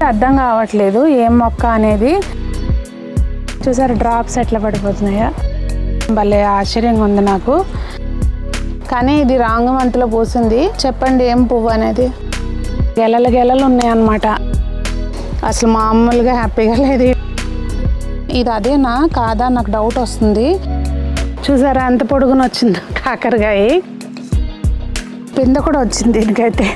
అర్థం కావట్లేదు ఏం మొక్క అనేది. చూసారు డ్రాప్స్ ఎట్లా పడిపోతున్నాయా, భలే ఆశ్చర్యంగా ఉంది నాకు. కానీ ఇది రాంగ్ మంత్లో పూసింది. చెప్పండి ఏం పువ్వు అనేది. గెలలు ఉన్నాయి అన్నమాట. అసలు మామూలుగా హ్యాపీగా లేదు. ఇది అదేనా కాదా నాకు డౌట్ వస్తుంది. చూసారా ఎంత పొడుగున వచ్చింది కాకరకాయ. పింద కూడా వచ్చింది దీనికైతే.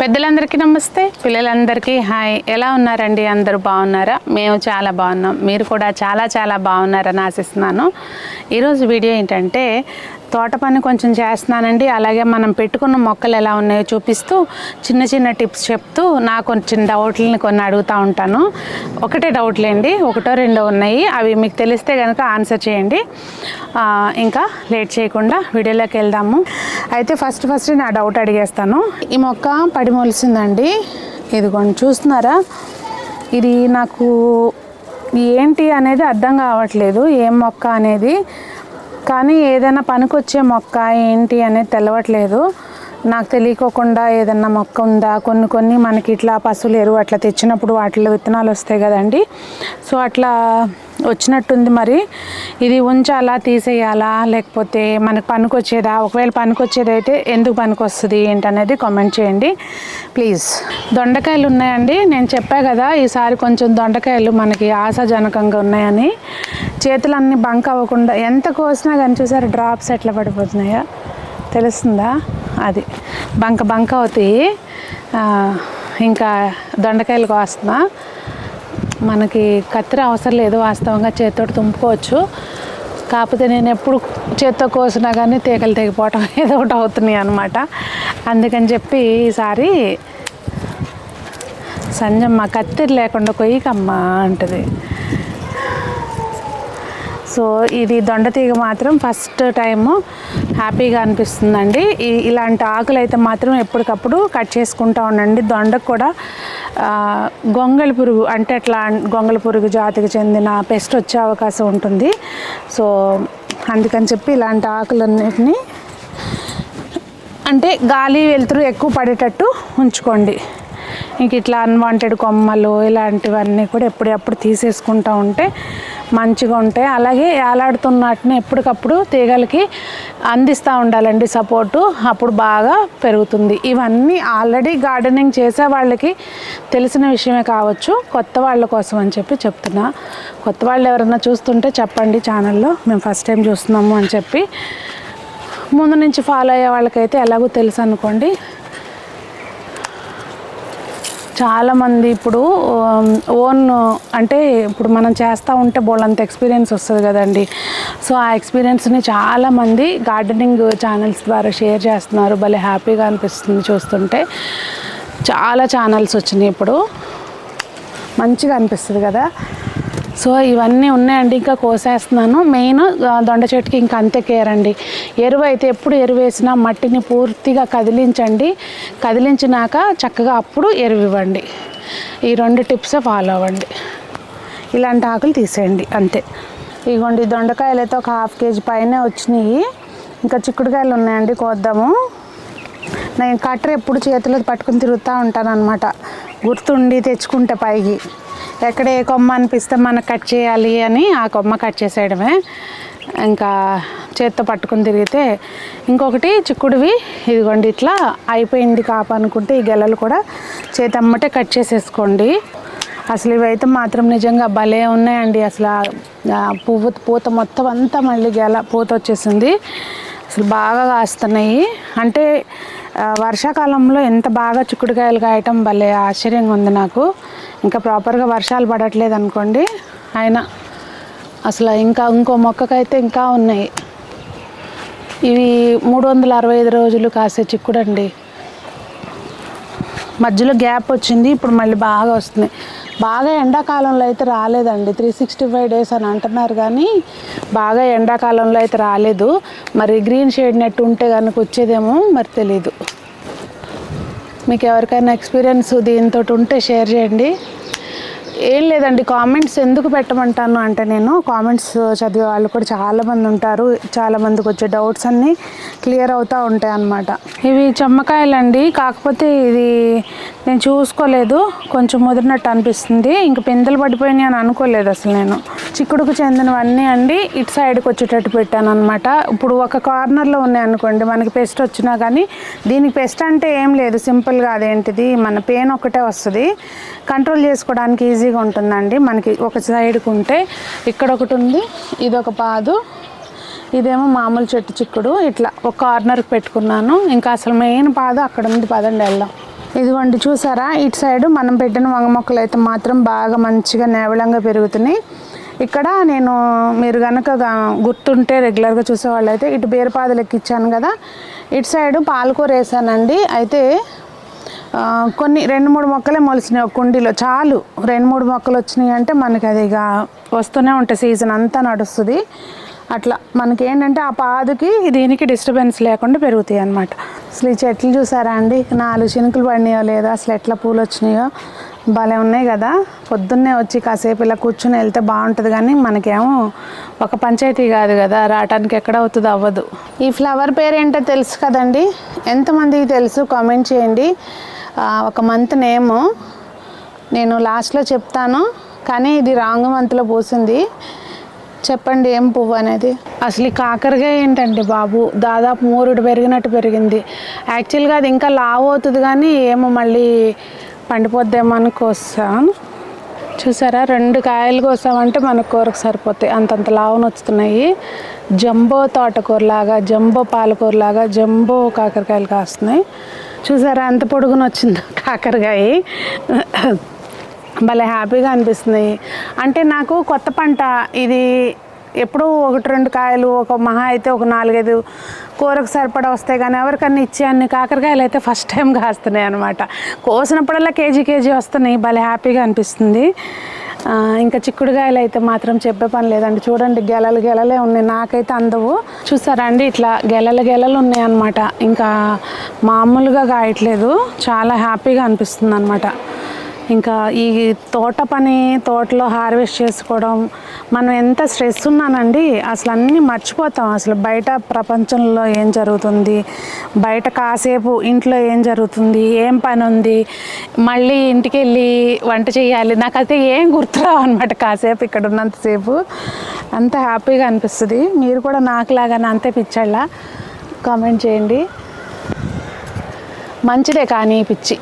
పెద్దలందరికీ నమస్తే, పిల్లలందరికీ హాయ్. ఎలా ఉన్నారండి? అందరూ బాగున్నారా? మేము చాలా బాగున్నాం. మీరు కూడా చాలా చాలా బాగున్నారని ఆశిస్తున్నాను. ఈరోజు వీడియో ఏంటంటే తోట పని కొంచెం చేస్తున్నానండి. అలాగే మనం పెట్టుకున్న మొక్కలు ఎలా ఉన్నాయో చూపిస్తూ చిన్న చిన్న టిప్స్ చెప్తూ నాకు కొంచెం డౌట్లని కొన్ని అడుగుతూ ఉంటాను. ఒకటే డౌట్లేండి, ఒకటో రెండో ఉన్నాయి. అవి మీకు తెలిస్తే కనుక ఆన్సర్ చేయండి. ఇంకా లేట్ చేయకుండా వీడియోలోకి వెళ్దాము. అయితే ఫస్ట్ నా డౌట్ అడిగేస్తాను. ఈ మొక్క పడి మొలిసిందండి. ఇదిగోండి చూస్తున్నారా, ఇది నాకు ఏంటి అనేది అర్థం కావట్లేదు ఏం మొక్క అనేది. కానీ ఏదైనా పనికొచ్చే మొక్క ఏంటి అనేది తెలవట్లేదు. నాకు తెలియకోకుండా ఏదన్నా మొక్క ఉందా, కొన్ని మనకి ఇట్లా పశువులు ఎరువు అట్లా తెచ్చినప్పుడు వాటిలో విత్తనాలు వస్తాయి కదండి. సో అట్లా వచ్చినట్టుంది. మరి ఇది ఉంచాలా, తీసేయాలా, లేకపోతే మనకు పనికొచ్చేదా? ఒకవేళ పనికొచ్చేదైతే ఎందుకు పనికొస్తుంది ఏంటనేది కామెంట్ చేయండి ప్లీజ్. దొండకాయలు ఉన్నాయండి. నేను చెప్పా కదా ఈసారి కొంచెం దొండకాయలు మనకి ఆశాజనకంగా ఉన్నాయని. చేతులన్నీ బంక్ అవ్వకుండా ఎంత కోసినా కానీ చూసారు డ్రాప్స్ ఎట్లా పడిపోతున్నాయా తెలుస్తుందా? అది బంక అవుతాయి. ఇంకా దొండకాయలు కోస్తున్నా. మనకి కత్తిర అవసరం లేదు, వాస్తవంగా చేతితోటి తుంపుకోవచ్చు. కాకపోతే నేను ఎప్పుడు చేత్తో కోసినా కానీ తీగలు తెగిపోవటం ఏదో ఒకటి అవుతున్నాయి అన్నమాట. అందుకని చెప్పి ఈసారి సంజమ్మ కత్తిర లేకుండా కొయ్యకమ్మా అంటది. సో ఇది దొండతీగ మాత్రం ఫస్ట్ టైము హ్యాపీగా అనిపిస్తుందండి. ఇలాంటి ఆకులు అయితే మాత్రం ఎప్పటికప్పుడు కట్ చేసుకుంటూ ఉండండి. దొండకు కూడా గొంగళి పురుగు అంటే అట్లా గొంగళి పురుగు జాతికి చెందిన పెస్ట్ వచ్చే అవకాశం ఉంటుంది. సో అందుకని చెప్పి ఇలాంటి ఆకులన్నిటినీ అంటే గాలి వెలుతురు ఎక్కువ పడేటట్టు ఉంచుకోండి. ఇంక ఇట్లా అన్వాంటెడ్ కొమ్మలు ఇలాంటివన్నీ కూడా ఎప్పుడప్పుడు తీసేసుకుంటూ ఉంటే మంచిగా ఉంటాయి. అలాగే ఏలాడుతున్నట్టుని ఎప్పటికప్పుడు తీగలకి అందిస్తూ ఉండాలండి సపోర్టు. అప్పుడు బాగా పెరుగుతుంది. ఇవన్నీ ఆల్రెడీ గార్డెనింగ్ చేసే వాళ్ళకి తెలిసిన విషయమే కావచ్చు. కొత్త వాళ్ళ కోసం అని చెప్పి చెప్తున్నా. కొత్త వాళ్ళు ఎవరైనా చూస్తుంటే చెప్పండి ఛానల్లో, మేము ఫస్ట్ టైం చూస్తున్నాము అని చెప్పి. ముందు నుంచి ఫాలో అయ్యే వాళ్ళకైతే ఎలాగో తెలుసు అనుకోండి. చాలామంది ఇప్పుడు ఓన్ అంటే ఇప్పుడు మనం చేస్తూ ఉంటే బోళ్ళంత ఎక్స్పీరియన్స్ వస్తుంది కదండి. సో ఆ ఎక్స్పీరియన్స్ని చాలామంది గార్డెనింగ్ ఛానల్స్ ద్వారా షేర్ చేస్తున్నారు. భలే హ్యాపీగా అనిపిస్తుంది చూస్తుంటే. చాలా ఛానల్స్ వచ్చినాయి ఇప్పుడు, మంచిగా అనిపిస్తుంది కదా. సో ఇవన్నీ ఉన్నాయండి. ఇంకా కోసేస్తున్నాను. మెయిన్ దొండ చెట్టుకి ఇంకా అంతే కేర్ అండి. ఎరువు అయితే ఎప్పుడు ఎరువు వేసినా మట్టిని పూర్తిగా కదిలించండి. కదిలించినాక చక్కగా అప్పుడు ఎరువు ఇవ్వండి. ఈ 2 టిప్స్ ఫాలో అవ్వండి. ఇలాంటి ఆకులు తీసేయండి అంతే. ఇదిగోండి దొండకాయలు అయితే ఒక 1/2 kg పైనే వచ్చినాయి. ఇంకా చిక్కుడుకాయలు ఉన్నాయండి, కోద్దాము. నేను కట్టర్ ఎప్పుడు చేతిలో పట్టుకుని తిరుగుతూ ఉంటాను అనమాట. గుర్తుండి తెచ్చుకుంటే పైకి ఎక్కడ ఏ కొమ్మ అనిపిస్తే మనకు కట్ చేయాలి అని ఆ కొమ్మ కట్ చేసేయడమే. ఇంకా చేత్తో పట్టుకుని తిరిగితే ఇంకొకటి చిక్కుడువి ఇదిగోండి ఇట్లా అయిపోయింది కాపు అనుకుంటే ఈ గెలలు కూడా చేతమ్మటే కట్ చేసేసుకోండి. అసలు ఇవైతే మాత్రం నిజంగా భలే ఉన్నాయండి. అసలు పూత మొత్తం అంతా మళ్ళీ గెల పూత వచ్చేసింది. అసలు బాగా కాస్తున్నాయి. అంటే వర్షాకాలంలో ఎంత బాగా చిక్కుడుకాయలు కాయటం భలే ఆశ్చర్యంగా ఉంది నాకు. ఇంకా ప్రాపర్గా వర్షాలు పడట్లేదు అనుకోండి, అయినా అసలు ఇంకో మొక్కకైతే ఇంకా ఉన్నాయి. ఇవి 365 రోజులు కాసే చిక్కుడండి. మధ్యలో గ్యాప్ వచ్చింది, ఇప్పుడు మళ్ళీ బాగా వస్తున్నాయి. బాగా ఎండాకాలంలో అయితే రాలేదండి. 365 days అని అంటున్నారు కానీ బాగా ఎండాకాలంలో అయితే రాలేదు. మరి గ్రీన్ షేడ్ నెట్ ఉంటే కనుక వచ్చేదేమో మరి తెలీదు. మీకు ఎవరికైనా ఎక్స్పీరియన్స్ దీంతో ఉంటే షేర్ చేయండి. ఏం లేదండి, కామెంట్స్ ఎందుకు పెట్టమంటాను అంటే నేను కామెంట్స్ చదివే వాళ్ళు కూడా చాలామంది ఉంటారు, చాలామందికి వచ్చే డౌట్స్ అన్నీ క్లియర్ అవుతూ ఉంటాయి అన్నమాట. ఇవి చెమ్మకాయలండి, కాకపోతే ఇది నేను చూసుకోలేదు, కొంచెం ముదిరినట్టు అనిపిస్తుంది. ఇంక పిందెలు పడిపోయినాయి అని అనుకోలేదు అసలు నేను. చిక్కుడుకు చెందినవన్నీ అండి ఇటు సైడ్కి వచ్చేటట్టు పెట్టాను అనమాట. ఇప్పుడు ఒక కార్నర్లో ఉన్నాయి అనుకోండి, మనకి పెస్ట్ వచ్చినా కానీ దీనికి పెస్ట్ అంటే ఏం లేదు, సింపుల్గా అదేంటిది మన పెయిన్ ఒకటే వస్తుంది, కంట్రోల్ చేసుకోవడానికి ఈజీగా ఉంటుందండి. మనకి ఒక సైడ్కి ఉంటే ఇక్కడ ఒకటి ఉంది, ఇదొక పాదు, ఇదేమో మామూలు చెట్టు చిక్కుడు, ఇట్లా ఒక కార్నర్కి పెట్టుకున్నాను. ఇంకా అసలు మెయిన్ పాదు అక్కడ ఉంది, పదండి వెళ్దాం. ఇదిగోండి చూసారా, ఇటు సైడు మనం పెట్టిన వంగ మొక్కలు అయితే మాత్రం బాగా మంచిగా నేవలంగా పెరుగుతున్నాయి. ఇక్కడ నేను మీరు కనుక గుర్తుంటే రెగ్యులర్గా చూసేవాళ్ళు అయితే ఇటు బీరపాదులు ఎక్కిచ్చాను కదా, ఇటు సైడు పాలకూర వేసానండి. అయితే కొన్ని 2-3 మొక్కలే మొలిసినాయి ఒక కుండీలో, చాలు 2-3 మొక్కలు వచ్చినాయి అంటే మనకి అది ఇక వస్తూనే ఉంటాయి, సీజన్ అంతా నడుస్తుంది. అట్లా మనకి ఏంటంటే ఆ పాదుకి దీనికి డిస్టర్బెన్స్ లేకుండా పెరుగుతాయి అన్నమాట. అసలు ఈ చెట్లు చూసారా అండి, 4 చినుకులు పడినాయో లేదా, అసలు ఎట్లా పూలు వచ్చినాయో భలే ఉన్నాయి కదా. పొద్దున్నే వచ్చి కాసేపు ఇలా కూర్చుని వెళ్తే బాగుంటుంది, కానీ మనకేమో ఒక పంచాయతీ కాదు కదా, రావడానికి ఎక్కడ అవుతుంది, అవ్వదు. ఈ ఫ్లవర్ పేరు ఏంటో తెలుసు కదండి, ఎంతమందికి తెలుసు కామెంట్ చేయండి. ఒక మంత్ నేము నేను లాస్ట్లో చెప్తాను, కానీ ఇది రాంగ్ మంత్లో పూసింది. చెప్పండి ఏం పువ్వు అనేది. అసలు ఈ కాకరకాయ ఏంటండి బాబు, దాదాపు 3 పెరిగినట్టు పెరిగింది. యాక్చువల్గా అది ఇంకా లావు అవుతుంది, కానీ ఏమో మళ్ళీ పండిపోద్దేమో అని కోసాను. చూసారా, 2 కాయలు కోసామంటే మనకు కూరకు సరిపోతాయి, అంతంత లావును వస్తున్నాయి. జంబో తోటకూరలాగా, జంబో పాలకూరలాగా జంబో కాకరకాయలు కాస్తున్నాయి. చూసారా ఎంత పొడుగున వచ్చిందో కాకరకాయ, భలే హ్యాపీగా అనిపిస్తున్నాయి. అంటే నాకు కొత్త పంట ఇది, ఎప్పుడూ 1-2 కాయలు, ఒక మహా అయితే ఒక 4-5 కూరకు సరిపడా వస్తాయి, కానీ ఎవరికన్నా ఇచ్చే అన్ని కాకరకాయలు అయితే ఫస్ట్ టైం కాస్తున్నాయి అనమాట. కోసినప్పుడల్లా కేజీ వస్తున్నాయి, భలే హ్యాపీగా అనిపిస్తుంది. ఇంకా చిక్కుడుకాయలు అయితే మాత్రం చెప్పే పని లేదండి. చూడండి గెలలే ఉన్నాయి, నాకైతే అందవు. చూసారా అండి, ఇట్లా గెలలు ఉన్నాయి అన్నమాట. ఇంకా మామూలుగా కాయట్లేదు, చాలా హ్యాపీగా అనిపిస్తుంది అనమాట. ఇంకా ఈ తోటలో హార్వెస్ట్ చేసుకోవడం, మనం ఎంత స్ట్రెస్ ఉన్నానండి అసలు అన్నీ మర్చిపోతాం. అసలు బయట ప్రపంచంలో ఏం జరుగుతుంది, బయట కాసేపు ఇంట్లో ఏం జరుగుతుంది, ఏం పని ఉంది, మళ్ళీ ఇంటికి వెళ్ళి వంట చేయాలి, నాకైతే ఏం గుర్తురావు అనమాట. కాసేపు ఇక్కడ ఉన్నంతసేపు అంత హ్యాపీగా అనిపిస్తుంది. మీరు కూడా నాకులాగానే అంతే పిచ్చాళ్ళ కామెంట్ చేయండి. మంచిదే కానీ పిచ్చి.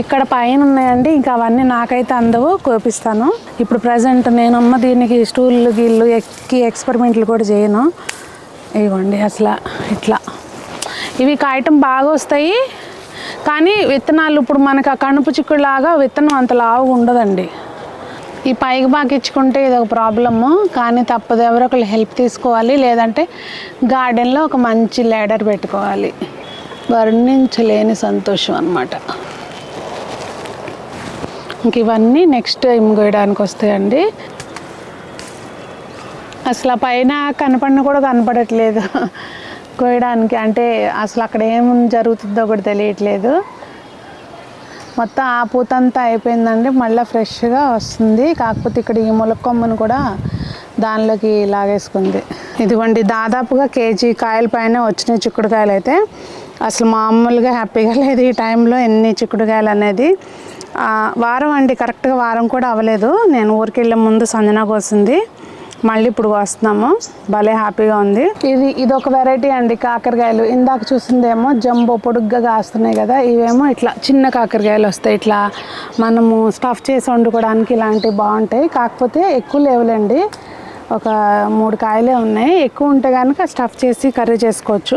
ఇక్కడ పైన ఉన్నాయండి, ఇంకా అవన్నీ నాకైతే అందవు, కోపిస్తాను. ఇప్పుడు ప్రజెంట్ నేనున్న దీనికి స్టూళ్ళు గీళ్ళు ఎక్కి ఎక్స్పెరిమెంట్లు కూడా చేయను. ఇవ్వండి అసలు ఇట్లా ఇవి కాయటం బాగా వస్తాయి, కానీ విత్తనాలు ఇప్పుడు మనకు ఆ కణుపు చిక్కుడులాగా విత్తనం అంత లావుగా ఉండదండి. ఈ పైకి బాగా ఇచ్చుకుంటే ఇది ఒక ప్రాబ్లము, కానీ తప్పదు, ఎవరో ఒకళ్ళు హెల్ప్ తీసుకోవాలి, లేదంటే గార్డెన్లో ఒక మంచి లేడర్ పెట్టుకోవాలి. వర్ణించలేని సంతోషం అన్నమాట. ఇంక ఇవన్నీ నెక్స్ట్ టైం కోయడానికి వస్తాయండి. అసలు ఆ పైన కనపడిన కూడా కనపడట్లేదు కోయడానికి, అంటే అసలు అక్కడ ఏం జరుగుతుందో కూడా తెలియట్లేదు. మొత్తం ఆ పూతంతా అయిపోయిందండి, మళ్ళీ ఫ్రెష్గా వస్తుంది. కాకపోతే ఇక్కడ ఈ ములక్కొమ్మను కూడా దానిలోకి లాగేసుకుంది. ఇదిగోండి దాదాపుగా కేజీ కాయల పైన వచ్చినాయి చిక్కుడుకాయలు అయితే. అసలు మామూలుగా హ్యాపీగా లేదు ఈ టైంలో ఎన్ని చిక్కుడుకాయలు అనేది. వారం అండి, కరెక్ట్గా వారం కూడా అవ్వలేదు. నేను ఊరికి వెళ్ళే ముందు సంజన కోసింది, మళ్ళీ ఇప్పుడు వస్తున్నాము. భలే హ్యాపీగా ఉంది. ఇది ఒక వెరైటీ అండి కాకరకాయలు. ఇందాక చూసిందేమో జంబో పొడుగ్గా కాస్తున్నాయి కదా, ఇవేమో ఇట్లా చిన్న కాకరకాయలు వస్తాయి. ఇట్లా మనము స్టఫ్ చేసి వండుకోవడానికి ఇలాంటివి బాగుంటాయి. కాకపోతే ఎక్కువ లేవులేండి, ఒక 3 కాయలే ఉన్నాయి. ఎక్కువ ఉంటే కనుక స్టఫ్ చేసి కర్రీ చేసుకోవచ్చు.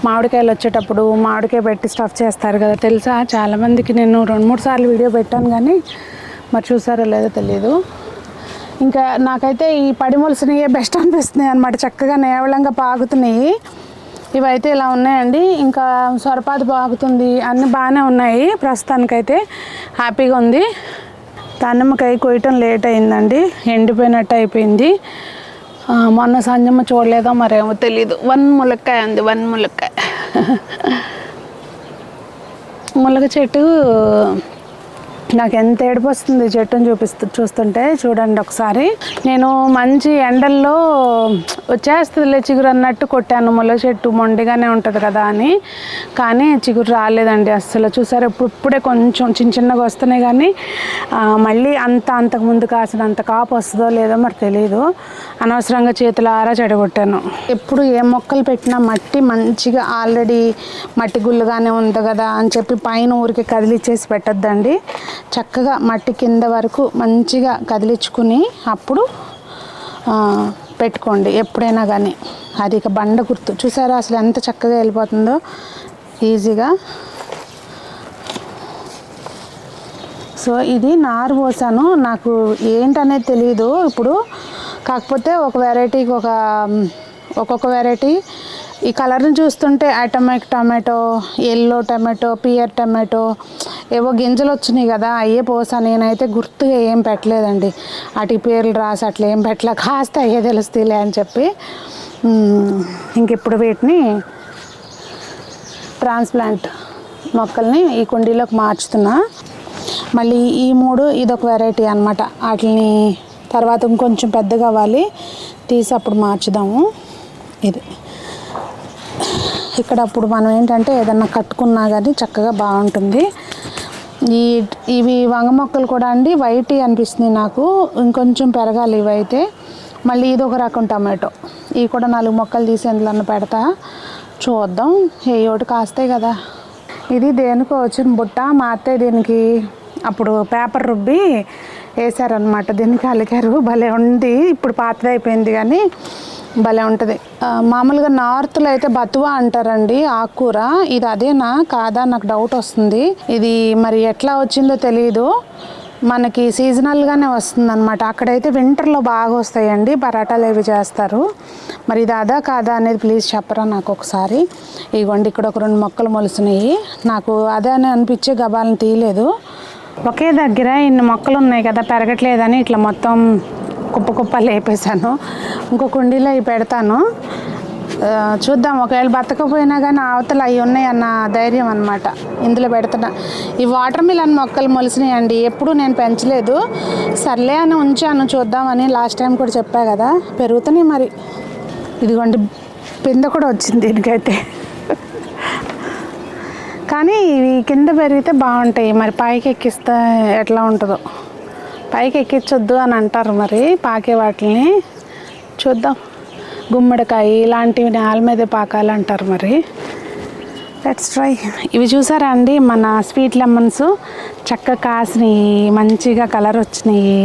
మామిడికాయలు వచ్చేటప్పుడు మామిడికాయ పెట్టి స్టఫ్ చేస్తారు కదా, తెలుసా చాలామందికి. నేను 2-3 సార్లు వీడియో పెట్టాను, కానీ మరి చూసారో లేదో తెలియదు. ఇంకా నాకైతే ఈ పడిమొలిసినవి బెస్ట్ అనిపిస్తున్నాయి అన్నమాట, చక్కగా నేవలంగా పాగుతున్నాయి. ఇవైతే ఇలా ఉన్నాయండి. ఇంకా సొరపాదు పాగుతుంది, అన్నీ బాగానే ఉన్నాయి ప్రస్తుతానికైతే, హ్యాపీగా ఉంది. దానిమ్మకాయ కొయ్యటం లేట్ అయిందండి, ఎండిపోయినట్టు అయిపోయింది. మొన్న సంజమ్మ చూడలేదో మరేమో తెలీదు. 1 ములక్కాయ ఉంది, 1 ములక్కాయ. ములగ చెట్టు నాకు ఎంత ఏడుపు వస్తుంది చెట్టును చూస్తుంటే. చూడండి ఒకసారి, నేను మంచి ఎండల్లో వచ్చేస్తుందిలే చిగురు అన్నట్టు కొట్టాను. ముళ్ళ చెట్టు మొండిగానే ఉంటుంది కదా అని, కానీ చిగురు రాలేదండి అస్సలు. చూసారు, ఇప్పుడే కొంచెం చిన్నగా వస్తున్నాయి, కానీ మళ్ళీ అంతకుముందు కాసినంత కాపు వస్తుందో లేదో మరి తెలియదు. అనవసరంగా చేతులారా చెడగొట్టాను. ఎప్పుడు ఏ మొక్కలు పెట్టినా మట్టి మంచిగా ఆల్రెడీ మట్టి గుళ్ళుగానే ఉంది కదా అని చెప్పి పైన ఊరికి కదిలిచ్చేసి పెట్టద్దండి. చక్కగా మట్టి కింద వరకు మంచిగా కదిలించుకుని అప్పుడు పెట్టుకోండి ఎప్పుడైనా కానీ. అది ఇక బండ గుర్తు. చూసారా అసలు ఎంత చక్కగా వెళ్ళిపోతుందో ఈజీగా. సో ఇది నారు పోసాను, నాకు ఏంటనేది తెలియదు ఇప్పుడు. కాకపోతే ఒక వెరైటీకి ఒక్కొక్క వెరైటీ. ఈ కలర్ని చూస్తుంటే atomic tomato, yellow tomato, pear tomato ఏవో గింజలు వచ్చినాయి కదా, అయ్యే పోసా. నేనైతే గుర్తుగా ఏం పెట్టలేదండి, వాటి పేర్లు రాసి అట్లా ఏం పెట్టలే. కాస్త అయ్యే తెలుస్తాయిలే అని చెప్పి ఇంకెప్పుడు వీటిని ట్రాన్స్ప్లాంట్ మొక్కల్ని ఈ కుండీలోకి మార్చుతున్నా. మళ్ళీ ఈ 3 ఇదొక వెరైటీ అనమాట. వాటిని తర్వాత ఇంకొంచెం పెద్దగా అవ్వాలి, తీసి అప్పుడు మార్చుదాము. ఇది ఇక్కడ అప్పుడు మనం ఏంటంటే ఏదన్నా కట్టుకున్నా కానీ చక్కగా బాగుంటుంది. ఇవి వంగ మొక్కలు కూడా అండి వైట్ అనిపిస్తుంది నాకు, ఇంకొంచెం పెరగాలి ఇవైతే. మళ్ళీ ఇది ఒక రకం టమాటో, ఇవి కూడా 4 మొక్కలు తీసి అందులో పెడతా, చూద్దాం ఏ ఒకటి కాస్తాయి కదా. ఇది దేనికో వచ్చిన బుట్ట, మా అత్తయ్య దీనికి అప్పుడు పేపర్ రుబ్బి వేసారనమాట, దీనికి అలికారు. భలే ఉంది, ఇప్పుడు పాతదైపోయింది కానీ భలే ఉంటుంది. మామూలుగా నార్త్లో అయితే బతువా అంటారండి ఆకుకూర, ఇది అదేనా కాదా నాకు డౌట్ వస్తుంది. ఇది మరి ఎట్లా వచ్చిందో తెలియదు, మనకి సీజనల్గానే వస్తుంది అనమాట. అక్కడైతే వింటర్లో బాగా వస్తాయండి, పరాటాలు అవి చేస్తారు. మరి ఇది అదా కాదా అనేది ప్లీజ్ చెప్పరా నాకు ఒకసారి. ఇదిగోండి ఇక్కడ ఒక 2 మొక్కలు మొలిసినాయి, నాకు అదే అని అనిపించే గబాలను తీయలేదు. ఒకే దగ్గర ఇన్ని మొక్కలు ఉన్నాయి కదా, పెరగట్లేదని ఇట్లా మొత్తం కుప్ప లేపేశాను. ఇంకో కుండీలో ఇవి పెడతాను, చూద్దాం. ఒకవేళ బతకపోయినా కానీ అవతల అవి ఉన్నాయన్న ధైర్యం అనమాట. ఇందులో పెడుతున్నా. ఈ వాటర్ మిలన్ మొక్కలు మొలిసినాయండి, ఎప్పుడు నేను పెంచలేదు, సర్లే అని ఉంచాను చూద్దామని. లాస్ట్ టైం కూడా చెప్పా కదా, పెరుగుతున్నాయి మరి. ఇదిగోండి పిందె కూడా వచ్చింది దీనికైతే. కానీ ఇవి కింద పెరిగితే బాగుంటాయి, మరి పైకి ఎక్కిస్తే ఎట్లా ఉంటుందో. పైకి ఎక్కించొద్దు అని అంటారు మరి పాకే వాటిని, చూద్దాం. గుమ్మడికాయ ఇలాంటివి నేల మీదే పాకాలంటారు మరి, లెట్స్ ట్రై. ఇవి చూసారా అండి మన స్వీట్ లెమన్స్, చక్కగా కాసినాయి, మంచిగా కలర్ వచ్చినాయి,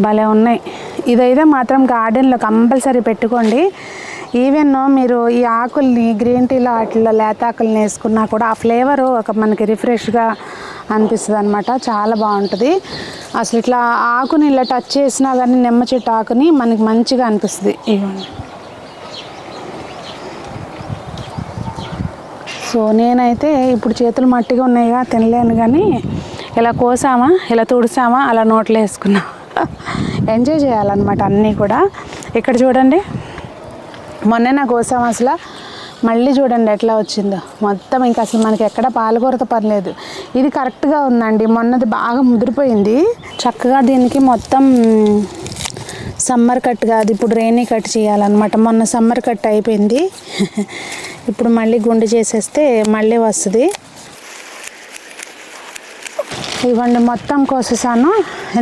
భలే ఉన్నాయి. ఇదైతే మాత్రం గార్డెన్లో కంపల్సరీ పెట్టుకోండి. ఈవెన్ మీరు ఈ ఆకుల్ని గ్రీన్ టీలో వాటిల్లో లేత ఆకుల్ని వేసుకున్నా కూడా ఆ ఫ్లేవర్ ఒక మనకి రిఫ్రెష్గా అనిపిస్తుంది అనమాట, చాలా బాగుంటుంది. అసలు ఇట్లా ఆకుని ఇలా టచ్ చేసినా కానీ నిమ్మ చెట్టు ఆకుని మనకి మంచిగా అనిపిస్తుంది. ఇవ్వండి. సో నేనైతే ఇప్పుడు చేతులు మట్టిగా ఉన్నాయిగా తినలేను, కానీ ఇలా కోసామా ఇలా తుడిసామా అలా నోట్లో వేసుకున్నా. ఎంజాయ్ చేయాలన్నమాట అన్నీ కూడా. ఇక్కడ చూడండి మొన్నే నాకు కోసాం, అసలు మళ్ళీ చూడండి ఎట్లా వచ్చిందో మొత్తం. ఇంకా అసలు మనకి ఎక్కడ పాలకూరత పర్లేదు. ఇది కరెక్ట్గా ఉందండి, మొన్నది బాగా ముదిరిపోయింది. చక్కగా దీనికి మొత్తం సమ్మర్ కట్ కాదు, ఇప్పుడు రెయినీ కట్ చేయాలన్నమాట. మొన్న సమ్మర్ కట్ అయిపోయింది, ఇప్పుడు మళ్ళీ గుండు చేసేస్తే మళ్ళీ వస్తుంది. ఇవ్వండి మొత్తం కోసేసాను.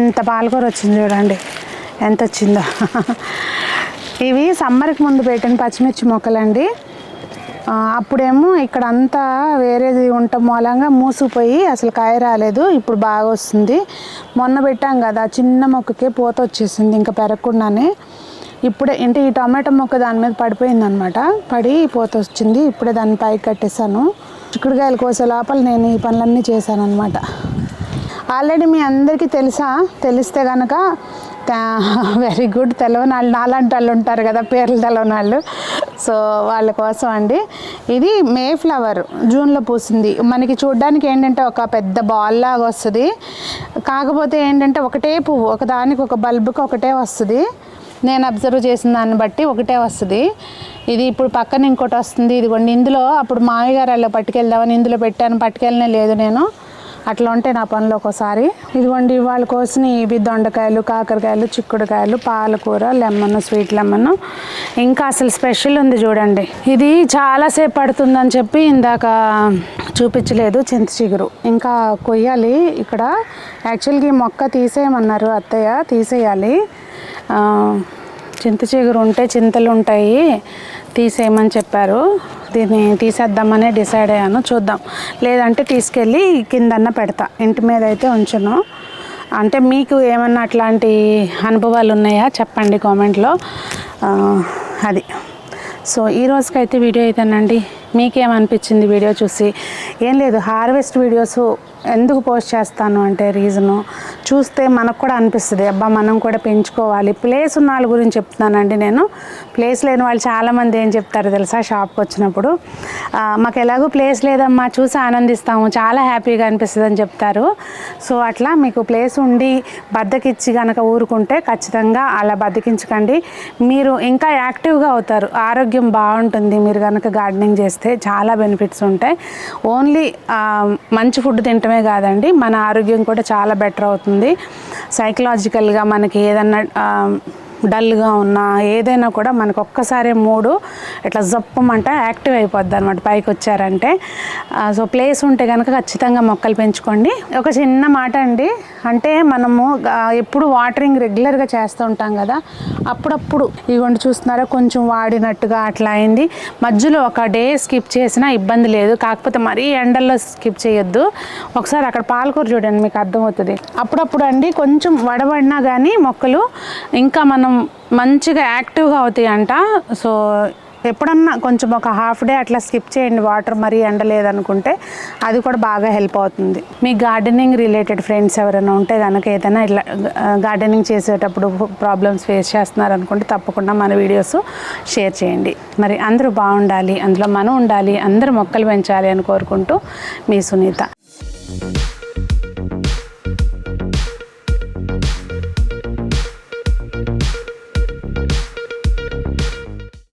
ఎంత పాలకూర వచ్చింది చూడండి, ఎంత వచ్చిందో. ఇవి సమ్మర్కి ముందు పెట్టిన పచ్చిమిర్చి మొక్కలండి. అప్పుడేమో ఇక్కడ అంతా వేరేది ఉండటం మూలంగా మూసుకుపోయి అసలు కాయ రాలేదు, ఇప్పుడు బాగా వస్తుంది. మొన్న పెట్టాం కదా చిన్న మొక్కకే పూత వచ్చేసింది ఇంకా పెరగకుండానే. ఇప్పుడే అంటే ఈ టమాటో మొక్క దాని మీద పడిపోయింది అనమాట, పడి పూత వచ్చింది. ఇప్పుడే దాన్ని పైకి కట్టేసాను. చిక్కుడుకాయలు కోసే లోపల నేను ఈ పనులన్నీ చేశాను అనమాట. ఆల్రెడీ మీ అందరికీ తెలిస్తే కనుక వెరీ గుడ్. తెలవని వాళ్ళు నాలాంటి వాళ్ళు ఉంటారు కదా, పేర్లు తెలవని వాళ్ళు, సో వాళ్ళ కోసం అండి. ఇది మే ఫ్లవర్, జూన్లో పూసింది. మనకి చూడడానికి ఏంటంటే ఒక పెద్ద బాల్ లాగా వస్తుంది, కాకపోతే ఏంటంటే ఒకటే పువ్వు, ఒకదానికి ఒక బల్బుకి ఒకటే వస్తుంది. నేను అబ్జర్వ్ చేసిన దాన్ని బట్టి ఒకటే వస్తుంది. ఇది ఇప్పుడు పక్కన ఇంకోటి వస్తుంది. ఇదిగోండి ఇందులో అప్పుడు మామయ్య గారు అలా పట్టుకెళ్దామని ఇందులో పెట్టాను, పట్టుకెళ్ళనే లేదు నేను. అట్లా ఉంటే నా పనులు ఒక్కోసారి. ఇదిగోండి వాళ్ళ కోసం ఇవి దొండకాయలు, కాకరకాయలు, చిక్కుడుకాయలు, పాలకూర, లెమన్, స్వీట్ లెమన్. ఇంకా అసలు స్పెషల్ ఉంది చూడండి. ఇది చాలాసేపు పడుతుందని చెప్పి ఇందాక చూపించలేదు, చింత చిగురు ఇంకా కొయ్యాలి. ఇక్కడ యాక్చువల్గా ఈ మొక్క తీసేయమన్నారు అత్తయ్య, తీసేయాలి. చింత చిగురు ఉంటే చింతలు ఉంటాయి, తీసేయమని చెప్పారు. దీన్ని తీసేద్దామనే డిసైడ్ అయ్యాను. చూద్దాం, లేదంటే తీసుకెళ్ళి కిందన్న పెడతా, ఇంటి మీద అయితే ఉంచను. అంటే మీకు ఏమన్నా అట్లాంటి అనుభవాలు ఉన్నాయా చెప్పండి కామెంట్లో. అది సో ఈ రోజుకైతే వీడియో అయితేనండి. మీకేమనిపించింది వీడియో చూసి? ఏం లేదు, హార్వెస్ట్ వీడియోస్ ఎందుకు పోస్ట్ చేస్తాను అంటే రీజను చూస్తే మనకు కూడా అనిపిస్తుంది, అబ్బా మనం కూడా పెంచుకోవాలి. ప్లేస్ ఉన్న వాళ్ళ గురించి చెప్తున్నానండి నేను. ప్లేస్ లేని వాళ్ళు చాలామంది ఏం చెప్తారు తెలుసా, షాప్కి వచ్చినప్పుడు మాకు ఎలాగో ప్లేస్ లేదమ్మా, చూసి ఆనందిస్తాము, చాలా హ్యాపీగా అనిపిస్తుంది అని చెప్తారు. సో అట్లా మీకు ప్లేస్ ఉండి బద్దకిచ్చి కనుక ఊరుకుంటే ఖచ్చితంగా అలా బద్దకించకండి. మీరు ఇంకా యాక్టివ్గా అవుతారు, ఆరోగ్యం బాగుంటుంది. మీరు కనుక గార్డెనింగ్ చేస్తే చాలా బెనిఫిట్స్ ఉంటాయి. ఓన్లీ మంచి ఫుడ్ తింటమే కాదండి, మన ఆరోగ్యం కూడా చాలా బెటర్ అవుతుంది. సైకలాజికల్గా మనకి ఏదన్నా డల్గా ఉన్నా ఏదైనా కూడా మనకు ఒక్కసారి మూడు ఇట్లా జప్పమంట యాక్టివ్ అయిపోద్ది అనమాట పైకి వచ్చారంటే. సో ప్లేస్ ఉంటే కనుక ఖచ్చితంగా మొక్కలు పెంచుకోండి. ఒక చిన్న మాట అండి, అంటే మనము ఎప్పుడు వాటరింగ్ రెగ్యులర్గా చేస్తూ ఉంటాం కదా, అప్పుడప్పుడు ఇవ్వండి చూస్తున్నారా కొంచెం వాడినట్టుగా అట్లా అయింది. మధ్యలో ఒక డే స్కిప్ చేసినా ఇబ్బంది లేదు, కాకపోతే మరీ ఎండల్లో స్కిప్ చేయొద్దు. ఒకసారి అక్కడ పాలకూర చూడండి, మీకు అర్థమవుతుంది. అప్పుడప్పుడు అండి కొంచెం వడబడినా కానీ మొక్కలు ఇంకా మనం మంచిగా యాక్టివ్గా అవుతాయి అంట. సో ఎప్పుడన్నా కొంచెం ఒక హాఫ్ డే అట్లా స్కిప్ చేయండి, వాటర్ మరీ ఎండలేదనుకుంటే అది కూడా బాగా హెల్ప్ అవుతుంది. మీ గార్డెనింగ్ రిలేటెడ్ ఫ్రెండ్స్ ఎవరైనా ఉంటే కనుక ఏదైనా ఇట్లా గార్డెనింగ్ చేసేటప్పుడు ప్రాబ్లమ్స్ ఫేస్ చేస్తున్నారు అనుకుంటే తప్పకుండా మన వీడియోస్ షేర్ చేయండి. మరి అందరూ బాగుండాలి, అందులో మనం ఉండాలి, అందరూ మొక్కలు పెంచాలి అని కోరుకుంటూ మీ సునీత.